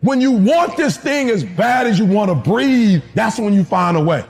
When you want this thing as bad as you want to breathe, that's when you find a way.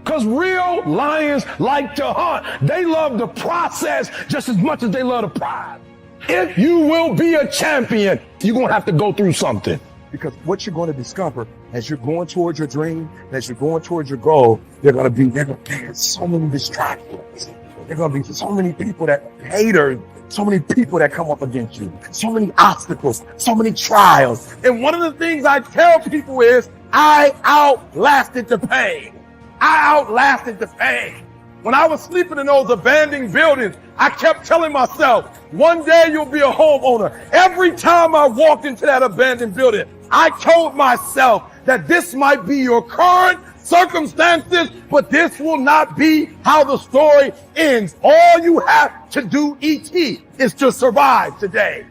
Because real lions like to hunt. They love the process just as much as they love the prize. If you will be a champion, you're going to have to go through something. Because what you're going to discover as you're going towards your dream, as you're going towards your goal, there are going to be so many distractions. There are going to be so many people that haters, so many people that come up against you, so many obstacles, so many trials. And one of the things I tell people is, I outlasted the pain. I outlasted the pain. When I was sleeping in those abandoned buildings, I kept telling myself, one day you'll be a homeowner. Every time I walked into that abandoned building, I told myself that this might be your current circumstances, but this will not be how the story ends. All you have to do, E.T., is to survive today.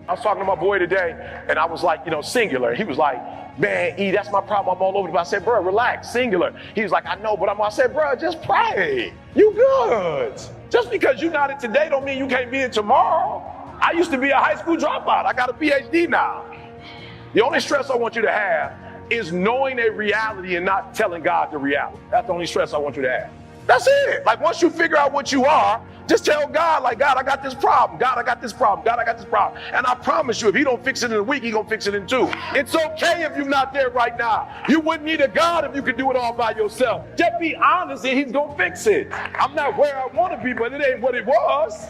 I was talking to my boy today, and I was like, singular. He was like, man, E, that's my problem. I'm all over the place. I said, bro, relax, singular. He was like, I know, but I said, bro, just pray. You good. Just because you're not it today don't mean you can't be it tomorrow. I used to be a high school dropout. I got a PhD now. The only stress I want you to have is knowing a reality and not telling God the reality. That's the only stress I want you to have. That's it. Like, once you figure out what you are, just tell God, like, God, I got this problem. God, I got this problem. God, I got this problem. And I promise you, if he don't fix it in a week, he gonna fix it in 2. It's okay if you're not there right now. You wouldn't need a God if you could do it all by yourself. Just be honest and he's gonna fix it. I'm not where I want to be, but it ain't what it was.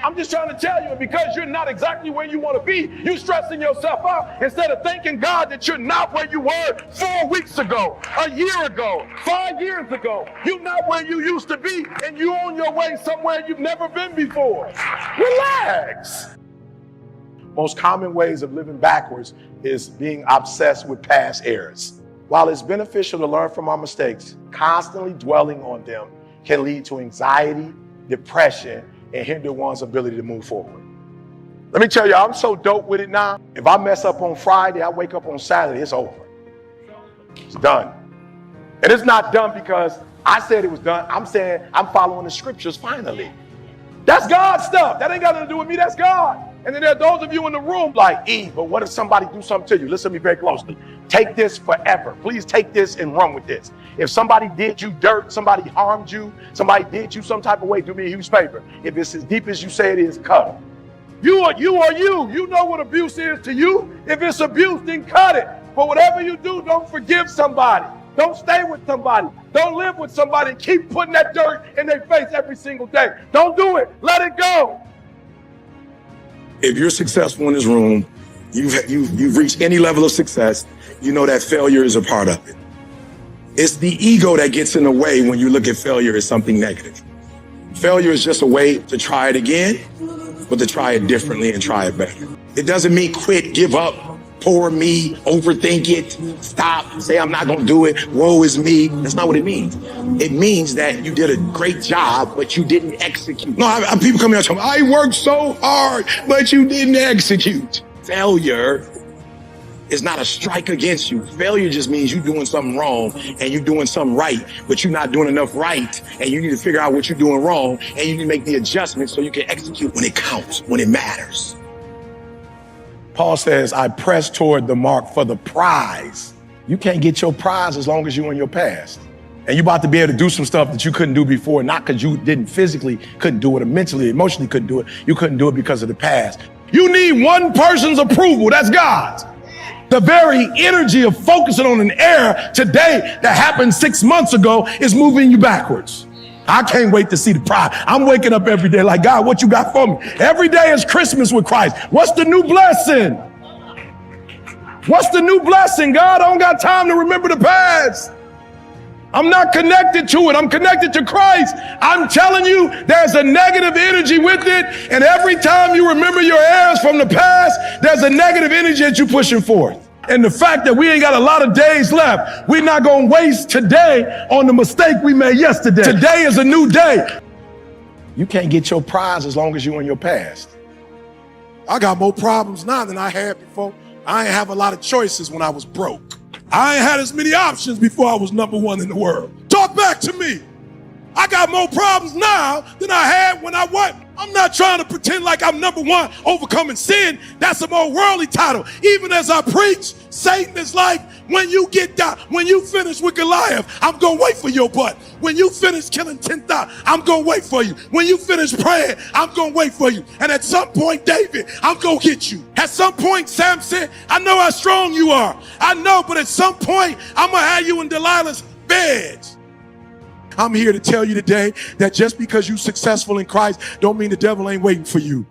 I'm just trying to tell you, and because you're not exactly where you want to be, you're stressing yourself out instead of thanking God that you're not where you were 4 weeks ago, a year ago, 5 years ago. You're not where you used to be, and you're on your way somewhere you've never been before. Relax. Most common ways of living backwards is being obsessed with past errors. While it's beneficial to learn from our mistakes, constantly dwelling on them can lead to anxiety, depression, and hinder one's ability to move forward. Let me tell you, I'm so dope with it now. If I mess up on Friday, I wake up on Saturday, it's over. It's done. And it's not done because I said it was done. I'm saying I'm following the scriptures finally. That's God's stuff. That ain't got nothing to do with me. That's God. And then there are those of you in the room like, E, but what if somebody do something to you? Listen to me very closely. Take this forever. Please take this and run with this. If somebody did you dirt, somebody harmed you, somebody did you some type of way, do me a huge favor. If it's as deep as you say it is, cut them. You are you. You know what abuse is to you. If it's abuse, then cut it. But whatever you do, don't forgive somebody. Don't stay with somebody. Don't live with somebody and keep putting that dirt in their face every single day. Don't do it. Let it go. If you're successful in this room, you've reached any level of success, you know that failure is a part of it. It's the ego that gets in the way when you look at failure as something negative. Failure is just a way to try it again, but to try it differently and try it better. It doesn't mean quit, give up, poor me, overthink it, stop, say I'm not gonna do it, woe is me. That's not what it means. It means that you did a great job, but you didn't execute. No, people come here and tell me, I worked so hard, but you didn't execute. Failure is not a strike against you. Failure just means you're doing something wrong and you're doing something right, but you're not doing enough right, and you need to figure out what you're doing wrong, and you need to make the adjustments so you can execute when it counts, when it matters. Paul says, I press toward the mark for the prize. You can't get your prize as long as you're in your past. And you're about to be able to do some stuff that you couldn't do before, not because you didn't physically couldn't do it, or mentally, emotionally couldn't do it. You couldn't do it because of the past. You need one person's approval. That's God's. The very energy of focusing on an error today that happened 6 months ago is moving you backwards. I can't wait to see the prize. I'm waking up every day like, God, what you got for me? Every day is Christmas with Christ. What's the new blessing? What's the new blessing? God, I don't got time to remember the past. I'm not connected to it. I'm connected to Christ. I'm telling you, there's a negative energy with it. And every time you remember your errors from the past, there's a negative energy that you're pushing forth. And the fact that we ain't got a lot of days left, we're not going to waste today on the mistake we made yesterday. Today is a new day. You can't get your prize as long as you're in your past. I got more problems now than I had before. I ain't have a lot of choices when I was broke. I ain't had as many options before I was #1 in the world. Talk back to me. I got more problems now than I had when I was. I'm not trying to pretend like I'm number one overcoming sin. That's a more worldly title. Even as I preach, Satan is like, when you get down, when you finish with Goliath, I'm going to wait for your butt. When you finish killing 10,000, I'm going to wait for you. When you finish praying, I'm going to wait for you. And at some point, David, I'm going to get you. At some point, Samson, I know how strong you are. I know, but at some point, I'm going to have you in Delilah's bed. I'm here to tell you today that just because you're successful in Christ don't mean the devil ain't waiting for you.